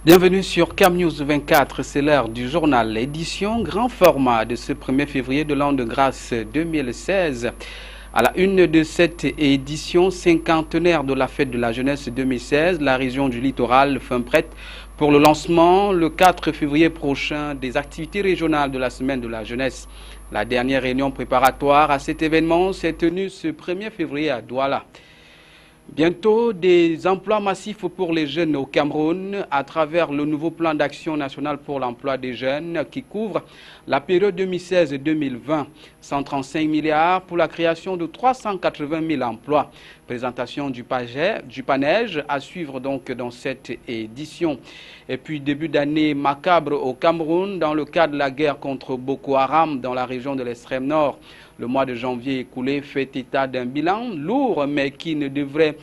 Bienvenue sur Cam News 24, c'est l'heure du journal, édition grand format de ce 1er février de l'an de grâce 2016. À la une de cette édition cinquantenaire de la fête de la jeunesse 2016, la région du littoral fin prête pour le lancement le 4 février prochain des activités régionales de la semaine de la jeunesse. La dernière réunion préparatoire à cet événement s'est tenue ce 1er février à Douala. Bientôt, des emplois massifs pour les jeunes au Cameroun à travers le nouveau plan d'action national pour l'emploi des jeunes qui couvre la période 2016-2020. 135 milliards pour la création de 380 000 emplois. Présentation du PANEJ à suivre donc dans cette édition. Et puis début d'année macabre au Cameroun dans le cadre de la guerre contre Boko Haram dans la région de l'extrême nord. Le mois de janvier écoulé fait état d'un bilan lourd mais qui ne devrait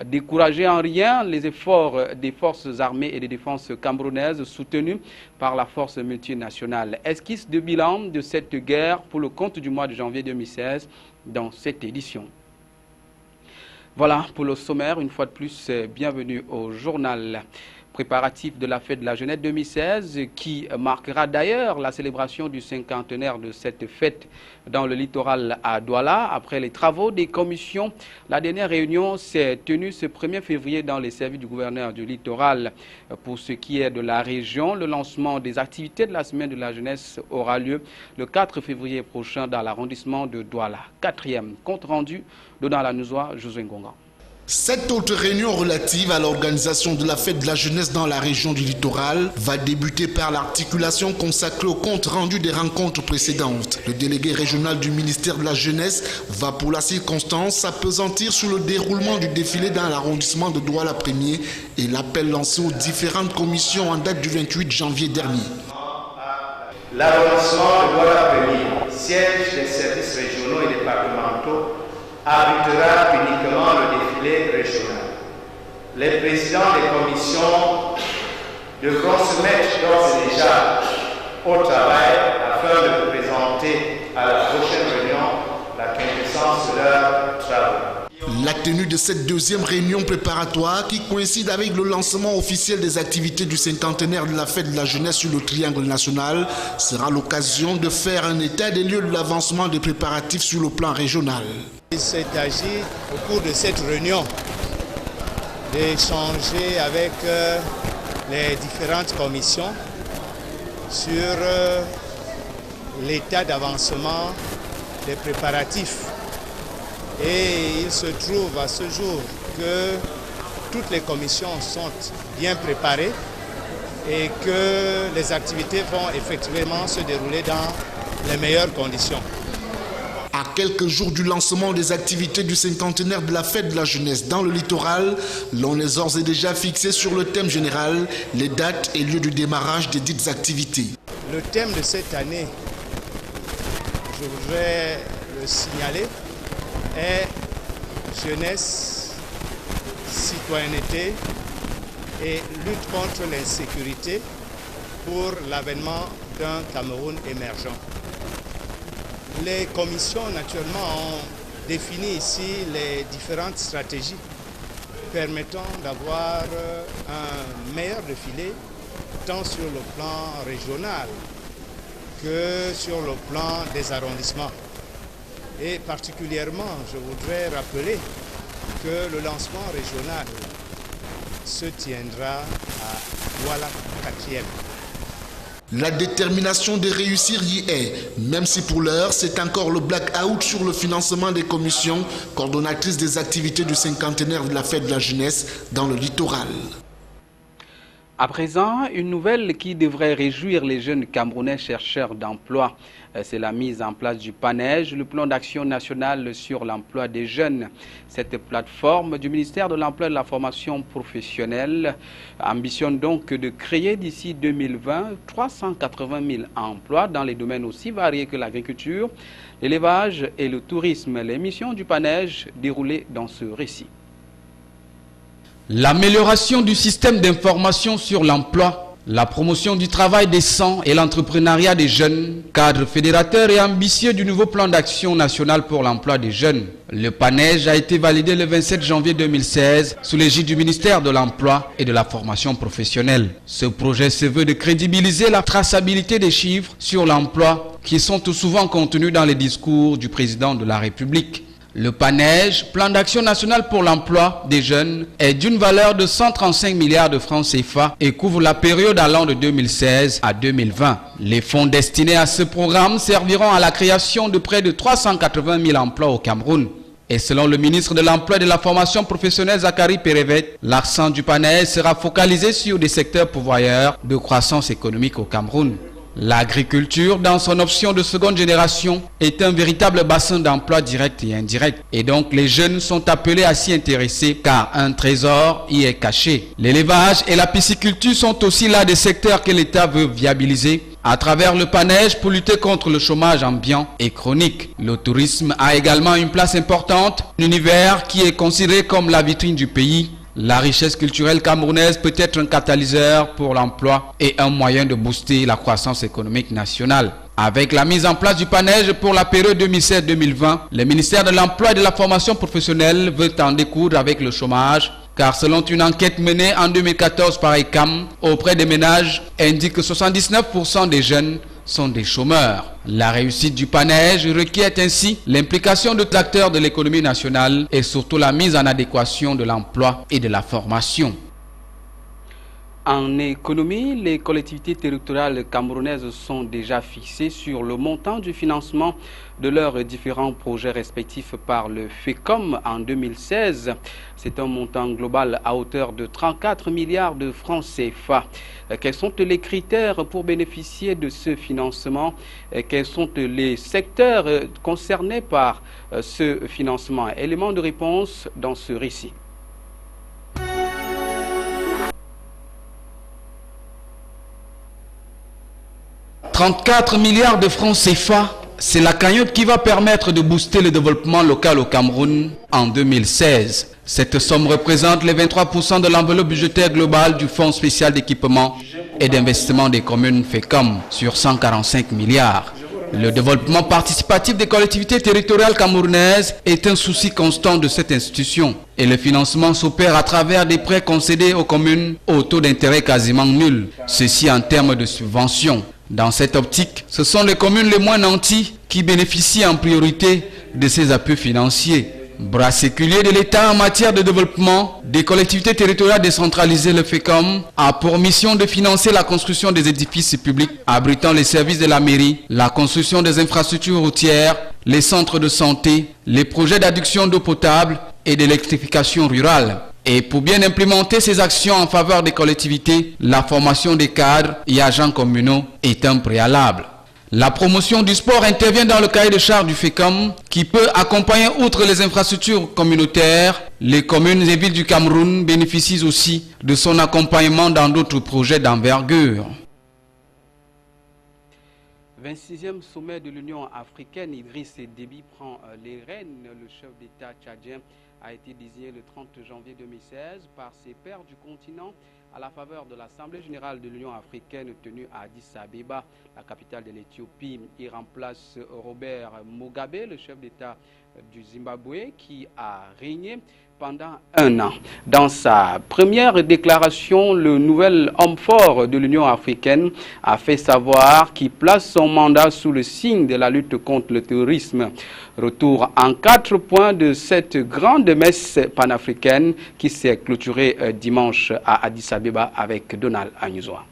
décourager en rien les efforts des forces armées et de défense camerounaises soutenues par la force multinationale. Esquisse de bilan de cette guerre pour le compte du mois de janvier 2016 dans cette édition. Voilà pour le sommaire. Une fois de plus, bienvenue au journal. Préparatif de la fête de la jeunesse 2016 qui marquera d'ailleurs la célébration du cinquantenaire de cette fête dans le littoral à Douala. Après les travaux des commissions, la dernière réunion s'est tenue ce 1er février dans les services du gouverneur du littoral. Pour ce qui est de la région, le lancement des activités de la semaine de la jeunesse aura lieu le 4 février prochain dans l'arrondissement de Douala. Quatrième compte rendu de dans la Nouzoa, Josué Ngonga. Cette autre réunion relative à l'organisation de la fête de la jeunesse dans la région du littoral va débuter par l'articulation consacrée au compte rendu des rencontres précédentes. Le délégué régional du ministère de la jeunesse va pour la circonstance s'appesantir sur le déroulement du défilé dans l'arrondissement de Douala 1er et l'appel lancé aux différentes commissions en date du 28 janvier dernier. L'arrondissement de Douala 1er, siège des services régionaux et départementaux, abritera uniquement le défilé régional. Les présidents des commissions devront se mettre d'ores et déjà au travail afin de présenter à la prochaine réunion la quintessence de leurs travaux. La tenue de cette deuxième réunion préparatoire qui coïncide avec le lancement officiel des activités du cinquantenaire de la fête de la jeunesse sur le triangle national sera l'occasion de faire un état des lieux de l'avancement des préparatifs sur le plan régional. Il s'est agi au cours de cette réunion d'échanger avec les différentes commissions sur l'état d'avancement des préparatifs. Et il se trouve à ce jour que toutes les commissions sont bien préparées et que les activités vont effectivement se dérouler dans les meilleures conditions. À quelques jours du lancement des activités du cinquantenaire de la fête de la jeunesse dans le littoral, l'on est d'ores et déjà fixé sur le thème général, les dates et lieux du démarrage des dites activités. Le thème de cette année, je voudrais le signaler, est jeunesse, citoyenneté et lutte contre l'insécurité pour l'avènement d'un Cameroun émergent. Les commissions, naturellement, ont défini ici les différentes stratégies permettant d'avoir un meilleur défilé tant sur le plan régional que sur le plan des arrondissements. Et particulièrement, je voudrais rappeler que le lancement régional se tiendra à Douala 4e. La détermination de réussir y est, même si pour l'heure, c'est encore le blackout sur le financement des commissions coordonnatrices des activités du cinquantenaire de la fête de la jeunesse dans le littoral. À présent, une nouvelle qui devrait réjouir les jeunes Camerounais chercheurs d'emploi. C'est la mise en place du PANEJ, le plan d'action national sur l'emploi des jeunes. Cette plateforme du ministère de l'Emploi et de la formation professionnelle ambitionne donc de créer d'ici 2020 380 000 emplois dans les domaines aussi variés que l'agriculture, l'élevage et le tourisme. Les missions du PANEJ déroulées dans ce récit. L'amélioration du système d'information sur l'emploi la promotion du travail décent et l'entrepreneuriat des jeunes, cadre fédérateur et ambitieux du nouveau plan d'action national pour l'emploi des jeunes. Le PANEJ a été validé le 27 janvier 2016 sous l'égide du ministère de l'Emploi et de la formation professionnelle. Ce projet se veut de crédibiliser la traçabilité des chiffres sur l'emploi qui sont tout souvent contenus dans les discours du président de la République. Le PANEJ, plan d'action national pour l'emploi des jeunes, est d'une valeur de 135 milliards de francs CFA et couvre la période allant de 2016 à 2020. Les fonds destinés à ce programme serviront à la création de près de 380 000 emplois au Cameroun. Et selon le ministre de l'Emploi et de la Formation professionnelle Zachary Perevet, l'accent du PANEJ sera focalisé sur des secteurs pourvoyeurs de croissance économique au Cameroun. L'agriculture, dans son option de seconde génération, est un véritable bassin d'emploi direct et indirect. Et donc, les jeunes sont appelés à s'y intéresser car un trésor y est caché. L'élevage et la pisciculture sont aussi là des secteurs que l'État veut viabiliser à travers le PANEJ pour lutter contre le chômage ambiant et chronique. Le tourisme a également une place importante, un univers qui est considéré comme la vitrine du pays. La richesse culturelle camerounaise peut être un catalyseur pour l'emploi et un moyen de booster la croissance économique nationale. Avec la mise en place du PANEJ pour la période 2016-2020, le ministère de l'Emploi et de la Formation professionnelle veut en découdre avec le chômage, car selon une enquête menée en 2014 par ECAM auprès des ménages, indique que 79% des jeunes sont des chômeurs. La réussite du PANEJ requiert ainsi l'implication de acteurs de l'économie nationale et surtout la mise en adéquation de l'emploi et de la formation. En économie, les collectivités territoriales camerounaises sont déjà fixées sur le montant du financement de leurs différents projets respectifs par le FECOM en 2016. C'est un montant global à hauteur de 34 milliards de francs CFA. Quels sont les critères pour bénéficier de ce financement? Quels sont les secteurs concernés par ce financement? Élément de réponse dans ce récit. « 34 milliards de francs CFA, c'est la cagnotte qui va permettre de booster le développement local au Cameroun en 2016. Cette somme représente les 23% de l'enveloppe budgétaire globale du Fonds spécial d'équipement et d'investissement des communes FECOM sur 145 milliards. Le développement participatif des collectivités territoriales camerounaises est un souci constant de cette institution et le financement s'opère à travers des prêts concédés aux communes au taux d'intérêt quasiment nul, ceci en termes de subventions. Dans cette optique, ce sont les communes les moins nanties qui bénéficient en priorité de ces appuis financiers. Bras séculier de l'État en matière de développement, des collectivités territoriales décentralisées, le FECOM a pour mission de financer la construction des édifices publics abritant les services de la mairie, la construction des infrastructures routières, les centres de santé, les projets d'adduction d'eau potable et d'électrification rurale. Et pour bien implémenter ces actions en faveur des collectivités, la formation des cadres et agents communaux est un préalable. La promotion du sport intervient dans le cahier de charges du FECOM qui peut accompagner, outre les infrastructures communautaires, les communes et villes du Cameroun bénéficient aussi de son accompagnement dans d'autres projets d'envergure. 26e sommet de l'Union africaine, Idriss Déby prend les rênes. Le chef d'État tchadien a été désigné le 30 janvier 2016 par ses pairs du continent à la faveur de l'Assemblée générale de l'Union africaine tenue à Addis Abeba, la capitale de l'Éthiopie. Il remplace Robert Mugabe, le chef d'État du Zimbabwe, qui a régné pendant un an. Dans sa première déclaration, le nouvel homme fort de l'Union africaine a fait savoir qu'il place son mandat sous le signe de la lutte contre le terrorisme. Retour en 4 points de cette grande messe panafricaine qui s'est clôturée dimanche à Addis Abeba avec Donald Anyuzwa.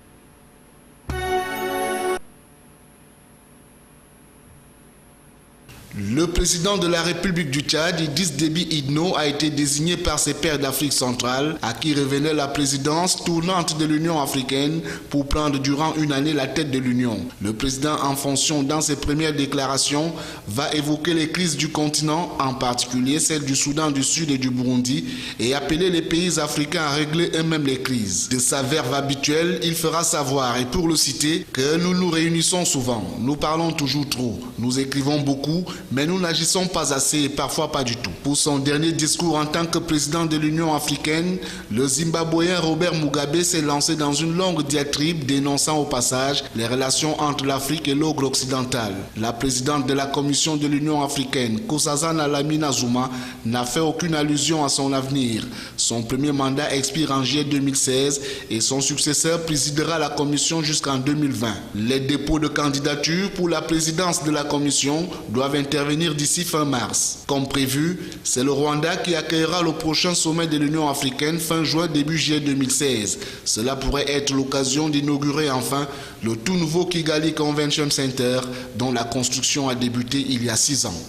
Le président de la République du Tchad, Idriss Déby Itno, a été désigné par ses pairs d'Afrique centrale, à qui revenait la présidence tournante de l'Union africaine pour prendre durant une année la tête de l'Union. Le président en fonction, dans ses premières déclarations, va évoquer les crises du continent, en particulier celle du Soudan du Sud et du Burundi, et appeler les pays africains à régler eux-mêmes les crises. De sa verve habituelle, il fera savoir, et pour le citer, que nous nous réunissons souvent, nous parlons toujours trop, nous écrivons beaucoup, mais nous n'agissons pas assez et parfois pas du tout. Pour son dernier discours en tant que président de l'Union africaine, le Zimbabwéen Robert Mugabe s'est lancé dans une longue diatribe dénonçant au passage les relations entre l'Afrique et l'ogre occidental. La présidente de la Commission de l'Union africaine, Nkosazana Dlamini Zuma, n'a fait aucune allusion à son avenir. Son premier mandat expire en juillet 2016 et son successeur présidera la Commission jusqu'en 2020. Les dépôts de candidature pour la présidence de la Commission doivent intervenir d'ici fin mars. Comme prévu, c'est le Rwanda qui accueillera le prochain sommet de l'Union africaine fin juin début juillet 2016. Cela pourrait être l'occasion d'inaugurer enfin le tout nouveau Kigali Convention Center dont la construction a débuté il y a 6 ans.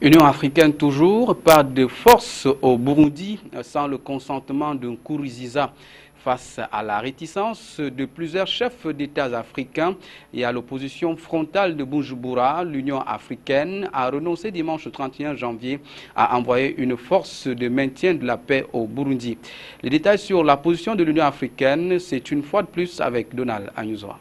Union africaine toujours, pas de force au Burundi sans le consentement de Nkurunziza. Face à la réticence de plusieurs chefs d'État africains et à l'opposition frontale de Bujumbura, l'Union africaine a renoncé dimanche 31 janvier à envoyer une force de maintien de la paix au Burundi. Les détails sur la position de l'Union africaine, c'est une fois de plus avec Donald Anyuzwa.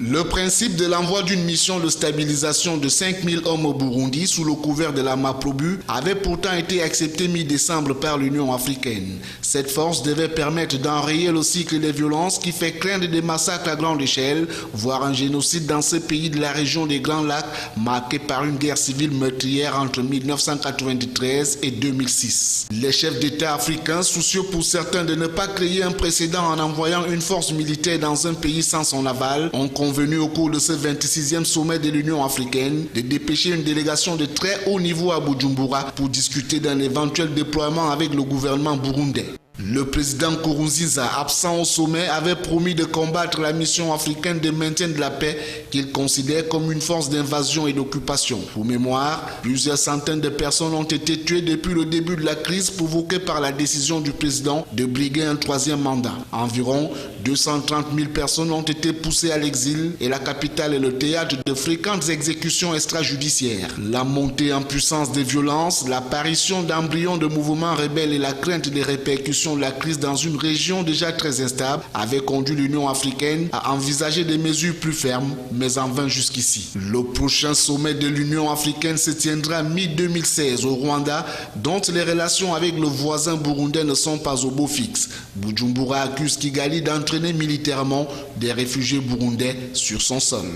Le principe de l'envoi d'une mission de stabilisation de 5000 hommes au Burundi sous le couvert de la MAPROBU avait pourtant été accepté mi-décembre par l'Union africaine. Cette force devait permettre d'enrayer le cycle des violences qui fait craindre des massacres à grande échelle, voire un génocide dans ce pays de la région des Grands Lacs, marqué par une guerre civile meurtrière entre 1993 et 2006. Les chefs d'État africains, soucieux pour certains de ne pas créer un précédent en envoyant une force militaire dans un pays sans son aval, ont convenu au cours de ce 26e sommet de l'Union africaine de dépêcher une délégation de très haut niveau à Bujumbura pour discuter d'un éventuel déploiement avec le gouvernement burundais. Le président Nkurunziza, absent au sommet, avait promis de combattre la mission africaine de maintien de la paix qu'il considère comme une force d'invasion et d'occupation. Pour mémoire, plusieurs centaines de personnes ont été tuées depuis le début de la crise provoquée par la décision du président de briguer un 3e mandat. Environ 230 000 personnes ont été poussées à l'exil et la capitale est le théâtre de fréquentes exécutions extrajudiciaires. La montée en puissance des violences, l'apparition d'embryons de mouvements rebelles et la crainte des répercussions de la crise dans une région déjà très instable avait conduit l'Union africaine à envisager des mesures plus fermes, mais en vain jusqu'ici. Le prochain sommet de l'Union africaine se tiendra mi-2016 au Rwanda, dont les relations avec le voisin burundais ne sont pas au beau fixe. Bujumbura accuse Kigali d'entraîner militairement des réfugiés burundais sur son sol.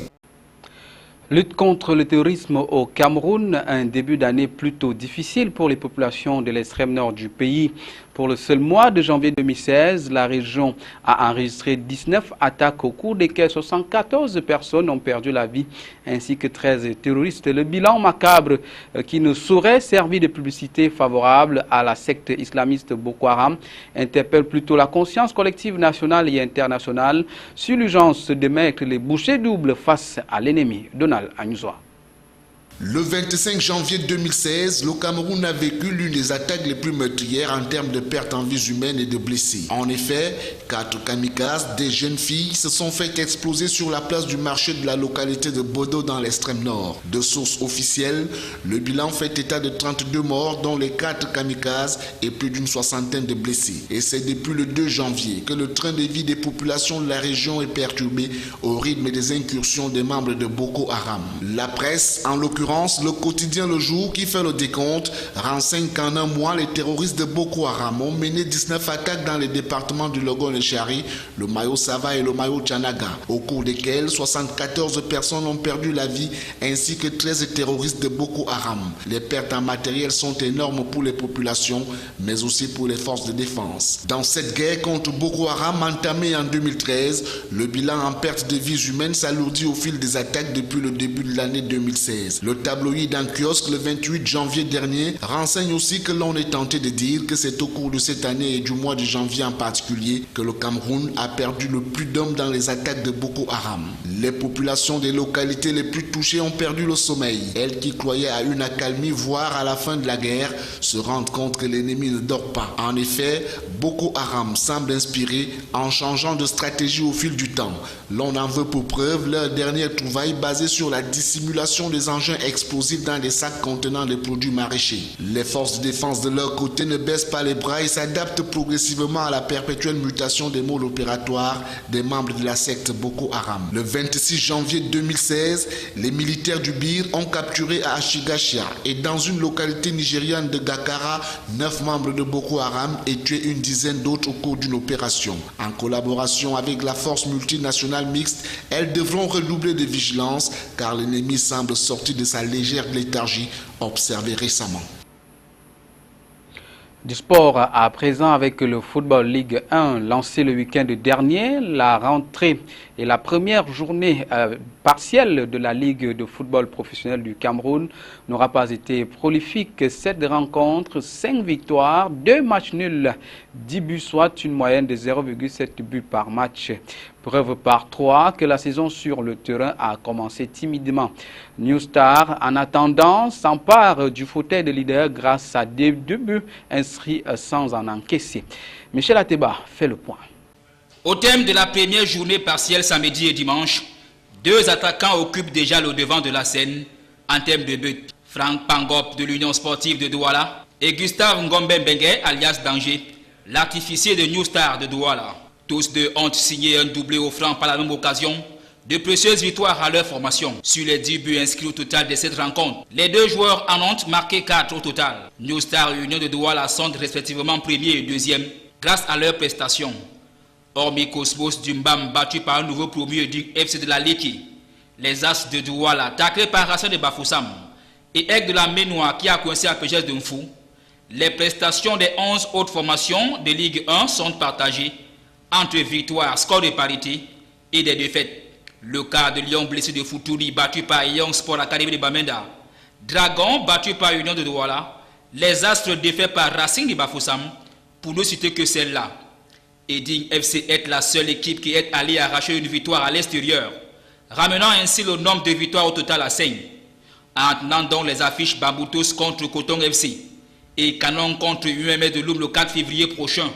Lutte contre le terrorisme au Cameroun, un début d'année plutôt difficile pour les populations de l'extrême nord du pays. Pour le seul mois de janvier 2016, la région a enregistré 19 attaques au cours desquelles 74 personnes ont perdu la vie, ainsi que 13 terroristes. Le bilan macabre qui ne saurait servir de publicité favorable à la secte islamiste Boko Haram interpelle plutôt la conscience collective nationale et internationale sur l'urgence de mettre les bouchées doubles face à l'ennemi. Donald Anyuzwa. Le 25 janvier 2016, le Cameroun a vécu l'une des attaques les plus meurtrières en termes de pertes en vies humaines et de blessés. En effet, 4 kamikazes, des jeunes filles, se sont fait exploser sur la place du marché de la localité de Bodo dans l'extrême nord. De sources officielles, le bilan fait état de 32 morts, dont les 4 kamikazes et plus d'une soixantaine de blessés. Et c'est depuis le 2 janvier que le train de vie des populations de la région est perturbé au rythme des incursions des membres de Boko Haram. La presse, en l'occurrence le quotidien Le Jour, qui fait le décompte, renseigne qu'en un mois, les terroristes de Boko Haram ont mené 19 attaques dans les départements du Logon et Chari, le Mayo-Sava et le Mayo-Tchanaga, au cours desquelles 74 personnes ont perdu la vie, ainsi que 13 terroristes de Boko Haram. Les pertes en matériel sont énormes pour les populations, mais aussi pour les forces de défense. Dans cette guerre contre Boko Haram entamée en 2013, le bilan en perte de vies humaines s'alourdit au fil des attaques depuis le début de l'année 2016. Le tabloïd en kiosque le 28 janvier dernier renseigne aussi que l'on est tenté de dire que c'est au cours de cette année et du mois de janvier en particulier que le Cameroun a perdu le plus d'hommes dans les attaques de Boko Haram. Les populations des localités les plus touchées ont perdu le sommeil. Elles qui croyaient à une accalmie, voire à la fin de la guerre, se rendent compte que l'ennemi ne dort pas. En effet, Boko Haram semble inspiré en changeant de stratégie au fil du temps. L'on en veut pour preuve leur dernière trouvaille basée sur la dissimulation des engins explosifs dans des sacs contenant des produits maraîchers. Les forces de défense de leur côté ne baissent pas les bras et s'adaptent progressivement à la perpétuelle mutation des modes opératoires des membres de la secte Boko Haram. Le 26 janvier 2016, les militaires du BIR ont capturé à Ashigashia et dans une localité nigériane de Gakara 9 membres de Boko Haram et tué une dizaine d'autres au cours d'une opération. En collaboration avec la force multinationale mixte, elles devront redoubler de vigilance car l'ennemi semble sortir de sa légère léthargie observée récemment. Du sport à présent avec le Football Ligue 1 lancé le week-end dernier, la rentrée et la première journée partielle de la Ligue de football professionnel du Cameroun n'aura pas été prolifique. 7 rencontres, 5 victoires, 2 matchs nuls, 10 buts, soit une moyenne de 0,7 buts par match. Preuve par 3 que la saison sur le terrain a commencé timidement. New Star, en attendant, s'empare du fauteuil de leader grâce à 2 buts inscrits sans en encaisser. Michel Ateba fait le point. Au thème de la première journée partielle samedi et dimanche, 2 attaquants occupent déjà le devant de la scène en termes de but. Franck Pangop de l'Union sportive de Douala et Gustave Ngombe Bengue alias Danger, l'artificier de New Star de Douala. Tous deux ont signé un doublé offrant par la même occasion de précieuses victoires à leur formation. Sur les 10 buts inscrits au total de cette rencontre, les 2 joueurs en ont marqué 4 au total. New Star et Union de Douala sont respectivement premier et deuxième grâce à leurs prestations. Hormis Cosmos Dumbam battu par un nouveau promu du FC de la Leki, les As de Douala taclés par Racine de Bafoussam et Aigle de la Ménois qui a coincé à Pégès de Mfou, les prestations des 11 autres formations de Ligue 1 sont partagées entre victoires, score de parité et des défaites. Le cas de Lyon blessé de Foutouri battu par Young Sport Academy de Bamenda, Dragon battu par Union de Douala, les Astres défaits par Racing de Bafoussam, pour ne citer que celle-là. Edding FC est la seule équipe qui est allée arracher une victoire à l'extérieur, ramenant ainsi le nombre de victoires au total à 5. En tenant donc les affiches Bamboutos contre Coton FC et Canon contre UMS de Loum le 4 février prochain,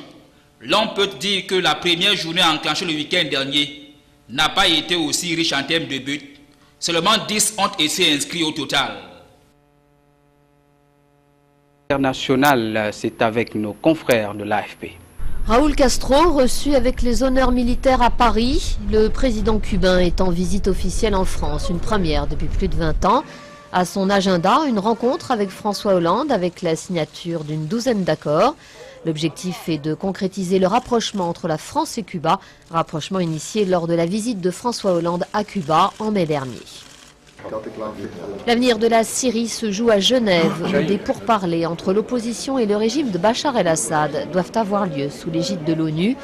l'on peut dire que la première journée enclenchée le week-end dernier n'a pas été aussi riche en termes de buts. Seulement 10 ont été inscrits au total. International, c'est avec nos confrères de l'AFP. Raúl Castro, reçu avec les honneurs militaires à Paris. Le président cubain est en visite officielle en France, une première depuis plus de 20 ans. À son agenda, une rencontre avec François Hollande avec la signature d'une douzaine d'accords. L'objectif est de concrétiser le rapprochement entre la France et Cuba, rapprochement initié lors de la visite de François Hollande à Cuba en mai dernier. L'avenir de la Syrie se joue à Genève, où des pourparlers entre l'opposition et le régime de Bachar el-Assad doivent avoir lieu sous l'égide de l'ONU.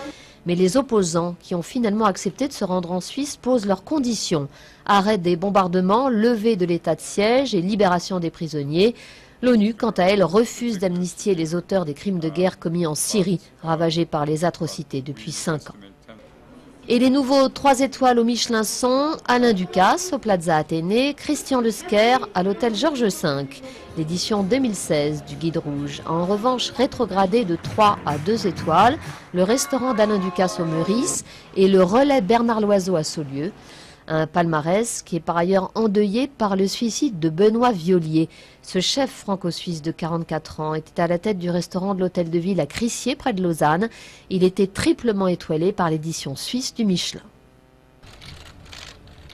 Mais les opposants, qui ont finalement accepté de se rendre en Suisse, posent leurs conditions. Arrêt des bombardements, levée de l'état de siège et libération des prisonniers. L'ONU, quant à elle, refuse d'amnistier les auteurs des crimes de guerre commis en Syrie, ravagés par les atrocités depuis 5 ans. Et les nouveaux 3 étoiles au Michelin sont Alain Ducasse au Plaza Athénée, Christian Lesquer à l'hôtel Georges V. L'édition 2016 du Guide Rouge a en revanche rétrogradé de 3 à 2 étoiles le restaurant d'Alain Ducasse au Meurice et le relais Bernard Loiseau à Saulieu. Un palmarès qui est par ailleurs endeuillé par le suicide de Benoît Violier. Ce chef franco-suisse de 44 ans était à la tête du restaurant de l'hôtel de ville à Crissier, près de Lausanne. Il était triplement étoilé par l'édition suisse du Michelin.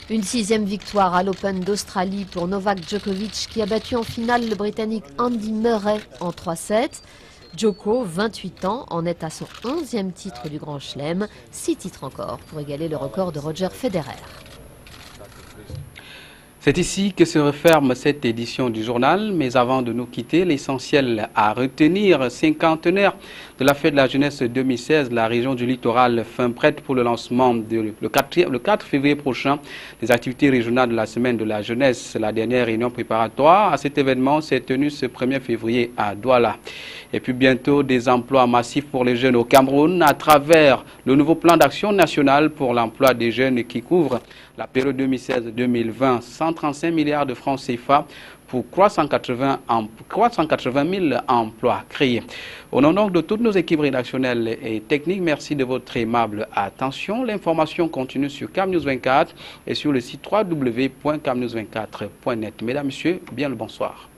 Une 6e victoire à l'Open d'Australie pour Novak Djokovic qui a battu en finale le Britannique Andy Murray en 3-7. Djoko, 28 ans, en est à son 11e titre du Grand Chelem, 6 titres encore pour égaler le record de Roger Federer. C'est ici que se referme cette édition du journal, mais avant de nous quitter, l'essentiel à retenir, cinquantenaire de la fête de la jeunesse 2016, la région du littoral fin prête pour le lancement le 4 février prochain des activités régionales de la semaine de la jeunesse. La dernière réunion préparatoire à cet événement s'est tenue ce 1er février à Douala. Et puis bientôt des emplois massifs pour les jeunes au Cameroun à travers le nouveau plan d'action national pour l'emploi des jeunes qui couvre la La période 2016-2020, 135 milliards de francs CFA pour 380 000 emplois créés. Au nom donc de toutes nos équipes rédactionnelles et techniques, merci de votre aimable attention. L'information continue sur CAMnews 24 et sur le site www.camnews24.net. Mesdames, Messieurs, bien le bonsoir.